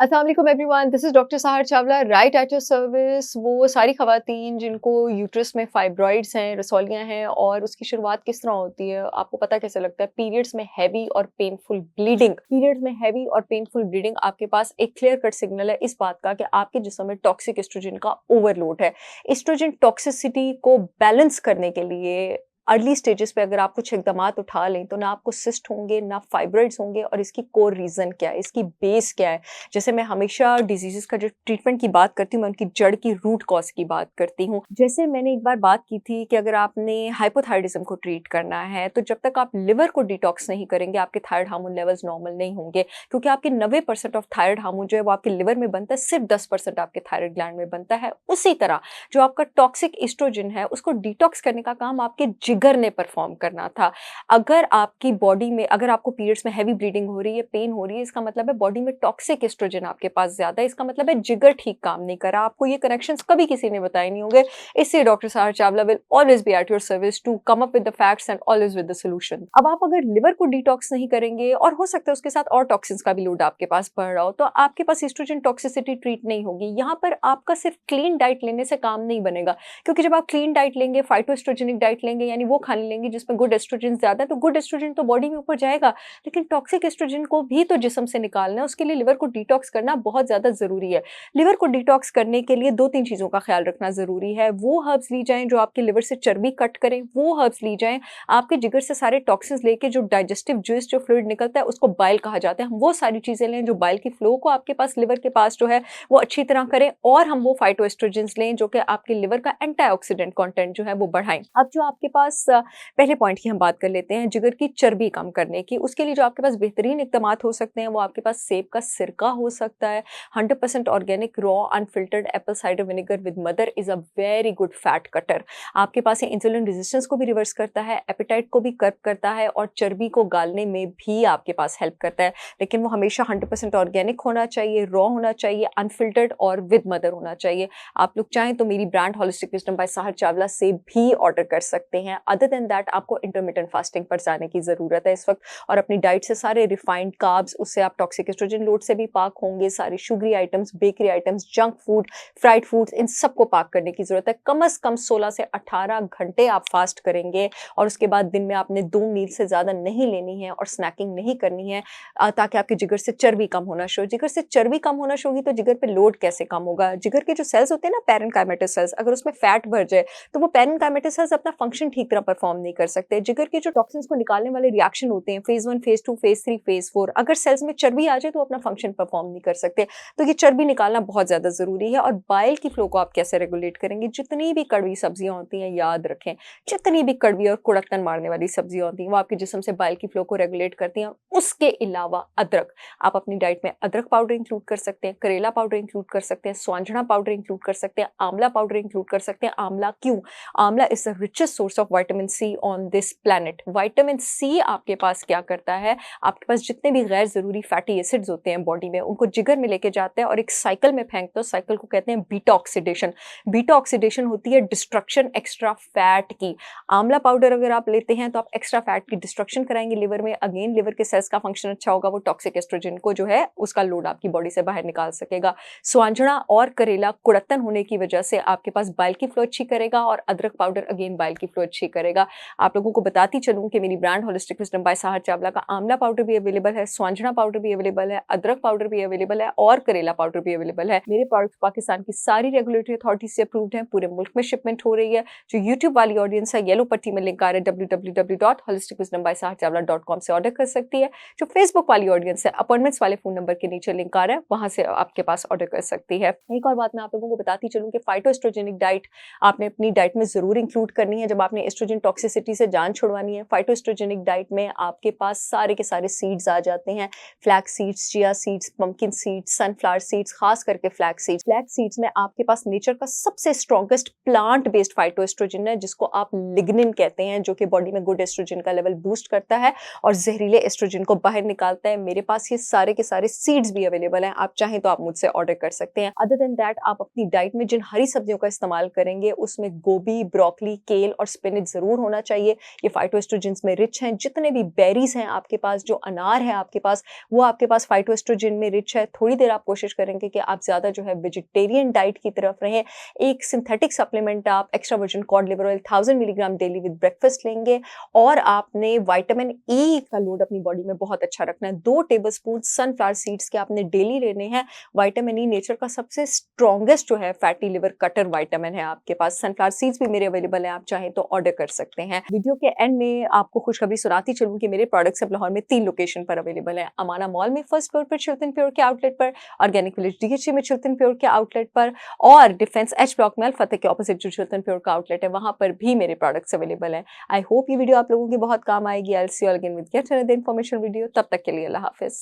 अस्सलाम वालेकुम everyone, this is doctor Sahar Chawla right eight your service. वो सारी ख़वातीन जिनको यूट्रस में फाइब्रॉइड्स हैं, रसौलियाँ हैं और उसकी शुरुआत किस तरह होती है, आपको पता कैसे लगता है? पीरियड्स में हैवी और पेनफुल ब्लीडिंग। पीरियड्स में हैवी और पेनफुल ब्लीडिंग आपके पास एक क्लियर कट सिग्नल है इस बात का कि आपके जिस्म में टॉक्सिक एस्ट्रोजन का ओवरलोड है। एस्ट्रोजन टॉक्सिसिटी को बैलेंस करने के लिए अर्ली स्टेजेस पे अगर आप कुछ इक़दामात उठा लें, तो ना आपको सिस्ट होंगे, ना फाइब्रॉइड्स होंगे और इसकी कोर रीज़न क्या है, इसकी बेस क्या है? जैसे मैं हमेशा डिजीज़ेज़ का जो ट्रीटमेंट की बात करती हूँ, मैं उनकी जड़ की रूट कॉज़ की बात करती हूँ। जैसे मैंने एक बार बात की थी कि अगर आपने हाइपोथायराइडिज़्म को ट्रीट करना है, तो जब तक आप लिवर को डिटॉक्स नहीं करेंगे, आपके थायराइड हार्मोन लेवल्स नॉर्मल नहीं होंगे, क्योंकि आपके 90% ऑफ थायराइड हार्मोन जो है, वो आपके लिवर में बनता है, सिर्फ़ 10% आपके थायराइड ग्लैंड में बनता है। उसी तरह जो आपका टॉक्सिक एस्ट्रोजन है, उसको डिटॉक्स करने का काम आपके जिगर ने परफ़ॉर्म करना था। अगर आपकी बॉडी में अगर आपको पीरियड्स में हेवी ब्लीडिंग हो रही है, पेन हो रही है, इसका मतलब है बॉडी में टॉक्सिक एस्ट्रोजन आपके पास ज़्यादा है, इसका मतलब है जिगर ठीक काम नहीं कर रहा। आपको ये कनेक्शंस कभी किसी ने बताए नहीं होंगे। इसलिए doctor Sahar Chawla will always be at your service to come up with the facts and always with the solution. अब आप अगर लिवर को डिटॉक्स नहीं करेंगे और हो सकता है उसके साथ और टॉक्सिन्स का भी लोड आपके पास बढ़ रहा हो, तो आपके पास एस्ट्रोजन टॉक्सिसिटी ट्रीट नहीं होगी। यहाँ पर आपका सिर्फ क्लीन डाइट लेने से काम नहीं बनेगा, क्योंकि जब आप क्लीन डाइट लेंगे, फाइटोएस्ट्रोजेनिक डाइट लेंगे, यानी वो खाने लेंगे जिसमें गुड एस्ट्रोजन ज़्यादा है, तो गुड एस्ट्रोजन तो बॉडी में ऊपर जाएगा, लेकिन टॉक्सिक एस्ट्रोजन को भी तो जिस्म से निकालना है, उसके लिए लिवर को डिटॉक्स करना बहुत ज़्यादा ज़रूरी है। लिवर को डिटॉक्स करने के लिए 2-3 चीज़ों का ख्याल रखना ज़रूरी है। वो हर्ब्स ली जाएँ जो आपके लिवर से चर्बी कट करें, वो हर्ब्स ली जाएँ, आपके जिगर से सारे टॉक्सिन्स लेके जो डाइजेस्टिव जूस जो फ्लूइड निकलता है, उसको बाइल कहा जाता है। हम वो सारी चीज़ें लें जो बाइल की फ्लो को आपके पास लिवर के पास जो है, वो अच्छी तरह करें और हम वो फाइटोएस्ट्रोजेंस लें जो कि आपके लिवर का एंटीऑक्सीडेंट कंटेंट जो है वो बढ़ाएँ। अब जो आपके पास पहले पॉइंट की हम बात कर लेते हैं, जिगर की चर्बी कम करने की। उसके लिए जो आपके पास बेहतरीन इक़दामात हो सकते हैं, वो आपके पास सेब का सिरका हो सकता है। 100% organic raw unfiltered Apple cider vinegar with mother is a very good fat cutter. आपके पास ये इंसुलिन रेजिस्टेंस को भी रिवर्स करता है, एपेटाइट को भी कर्ब करता है और चर्बी को गालने में भी आपके पास हेल्प करता है। लेकिन वो हमेशा 100% ऑर्गेनिक होना चाहिए, रॉ होना चाहिए, अनफिल्टर्ड और विद मदर होना चाहिए। आप लोग चाहें तो मेरी ब्रांड होलिस्टिक विज़डम बाय सहर चावला से भी ऑर्डर कर सकते हैं। अदर देन दैट आपको इंटरमिटेंट फास्टिंग पर जाने की ज़रूरत है इस वक़्त, और अपनी डाइट से सारे रिफाइंड कार्ब्स, उससे आप टॉक्सिक एस्ट्रोजन लोड से भी पाक होंगे। सारी sugary items, bakery items, junk food, fried foods, इन सबको पाक करने की ज़रूरत है। कम से कम 16 से 18 घंटे आप फास्ट करेंगे और उसके बाद दिन में आपने 2 मील से ज़्यादा नहीं लेनी है और स्नैकिंग नहीं करनी है, ताकि आपके जिगर से चर्बी कम होना शुरू हो। जिगर से चर्बी कम होना शुरू होगी तो जिगर पे लोड कैसे कम होगा? जिगर के जो सेल्स होते हैं ना, पैरेन्काइमेटस सेल्स, अगर उसमें फैट भर जाए तो वो पैरेन्काइमेटस सेल्स अपना फंक्शन ठीक तरह परफॉर्म नहीं कर सकते। जिगर के जो टॉक्सिन्स को निकालने वाले रिएक्शन होते हैं, फेज़ 1, फेज़ 2, फेज़ 3, फेज़ 4, अगर सेल्स में चर्बी आ जाए तो वो अपना फंक्शन परफॉर्म नहीं कर सकते। तो ये चर्बी निकालना बहुत ज़्यादा ज़रूरी है। और बाइल की फ्लो को आप कैसे रेगुलेट करेंगे? जितनी भी कड़वी सब्जियाँ होती हैं, याद रखें, जितनी भी कड़वी और कुड़कतन मारने वाली सब्जियाँ होती हैं, वो आपके जिस्म से बाइल की फ्लो को रेगुलेट करती हैं। उसके अलावा अदरक, आप अपनी डाइट में अदरक पाउडर इंक्लूड कर सकते हैं, करेला पाउडर इंक्लूड कर सकते हैं, स्वांजना पाउडर इंक्लूड कर सकते हैं, आंवला पाउडर इंक्लूड कर सकते हैं। आंवला क्यों? Amla is the richest source of vitamin C on this planet. Vitamin C आपके पास क्या करता है? आपके पास जितने भी गैर ज़रूरी फैटी एसिड्स होते हैं बॉडी में, उनको जिगर में लेके जाता है और एक साइकिल में फेंकता है। साइकिल को कहते हैं बीटा ऑक्सीडेशन। बीटा ऑक्सीडेशन होती है डिस्ट्रक्शन एक्स्ट्रा फैट की। आंवला पाउडर अगर आप लेते हैं तो आप एक्स्ट्रा फैट की डिस्ट्रक्शन कराएंगे लिवर में। अगेन लिवर के सेल्स का फंक्शन अच्छा होगा, वो टॉक्सिक एस्ट्रोजन को जो है उसका लोड आपकी बॉडी से बाहर निकाल सकेगा। स्वांजना और करेला कुड़त्तन होने की वजह से आपके पास बाइल की फ्लो अच्छी करेगा और अदरक पाउडर अगेन बाइल की फ्लो अच्छी करेगा। आप लोगों को बताती चलूँ कि मेरी ब्रांड होलिस्टिक विज़डम बाय सहर चावला का आंवला पाउडर भी अवेलेबल है, स्वांजना पाउडर भी अवेलेबल है, अदरक पाउडर भी अवेलेबल है और करेला पाउडर भी अवेलेबल है। मेरे प्रोडक्ट्स पाकिस्तान की सारी रेगुलेटरी अथॉरिटी से अप्रूव्ड हैं, पूरे मुल्क में शिपमेंट हो रही है। जो यूट्यूब वाली ऑडियंस है, येलो पट्टी में लिंक आ रहा है www.holisticwisdombysaharchavla.com से ऑर्डर कर सकती है। जो फेसबुक वाली ऑडियंस है, अपॉइंटमेंट्स वाले फ़ोन नंबर के नीचे लिंक आ रहा है, वहाँ से आपके पास ऑर्डर कर सकती है। एक और बात मैं आप लोगों को बताती चलूँ कि फाइटोएस्ट्रोजेनिक डाइट आपने अपनी डाइट में ज़रूर इंक्लूड करनी है जब आपने एस्ट्रोजन टॉक्सिसिटी से जान छुड़वानी है। फाइटोएस्ट्रोजेनिक डाइट में आपके पास सारे के सारे सीड्स आ जाते हैं, flax seeds, chia seeds, pumpkin seeds, sunflower seeds, खास करके फ्लैक्स सीड्स। फ्लैक्स सीड्स में आपके पास नेचर का सबसे स्ट्रॉन्गेस्ट प्लांट बेस्ड फाइटोएस्ट्रोजन है, जिसको आप लिग्निन कहते हैं, जो कि बॉडी में गुड एस्ट्रोजन का लेवल बूस्ट करता है और जहरीले एस्ट्रोजन को बाहर निकालता है। मेरे पास ये सारे के सारे सीड्स भी अवेलेबल हैं, आप चाहें तो आप मुझसे ऑर्डर कर सकते हैं। अदर देन दैट आप अपनी डाइट में जिन हरी सब्जियों का इस्तेमाल करेंगे, उसमें गोभी, ब्रोकली, केल और स्पिनच में ज़रूर होना चाहिए। ये फाइटोएस्ट्रोजेंस में रिच हैं, जितने भी बेरीज़ हैं आपके पास, जो अनार है आपके पास, वो आपके पास फाइटोएस्ट्रोजेन में रिच है। थोड़ी देर आप कोशिश करेंगे कि आप ज़्यादा जो है वेजिटेरियन डाइट की तरफ रहें। एक सिंथेटिक सप्लीमेंट आप extra virgin cod liver oil 1000 milligram daily with breakfast लेंगे और आपने विटामिन ई का लोड अपनी बॉडी में बहुत अच्छा रखना है। 2 टेबलस्पून सनफ्लावर सीड्स के आपने डेली लेने हैं। विटामिन ई नेचर का सबसे स्ट्रॉन्गेस्ट जो है फैटी लिवर कटर विटामिन है आपके पास। सनफ्लावर सीड्स भी मेरे अवेलेबल हैं, आप चाहें तो ऑर्डर कर सकते हैं। वीडियो के एंड में आपको खुशखबरी सुनाती चलूँ कि मेरे प्रोडक्ट्स अब लाहौर में 3 लोकेशन पर अवेलेबल हैं। अमाना मॉल में फर्स्ट फ्लोर पर चिल्तन प्योर के आउटलेट पर, ऑर्गेनिक विलेज डीएचए में चिल्तन प्योर के आउटलेट पर और डिफेंस एच ब्लॉक में अल-फतह के ऑपोजिट जो चिल्तन प्योर का आउटलेट है, वहाँ पर भी मेरे प्रोडक्ट्स अवेलेबल हैं। आई होप ये वीडियो आप लोगों की बहुत काम आएगी। I will see you again with yet another information video. तब तक के लिए अल्लाह हाफ़िज़।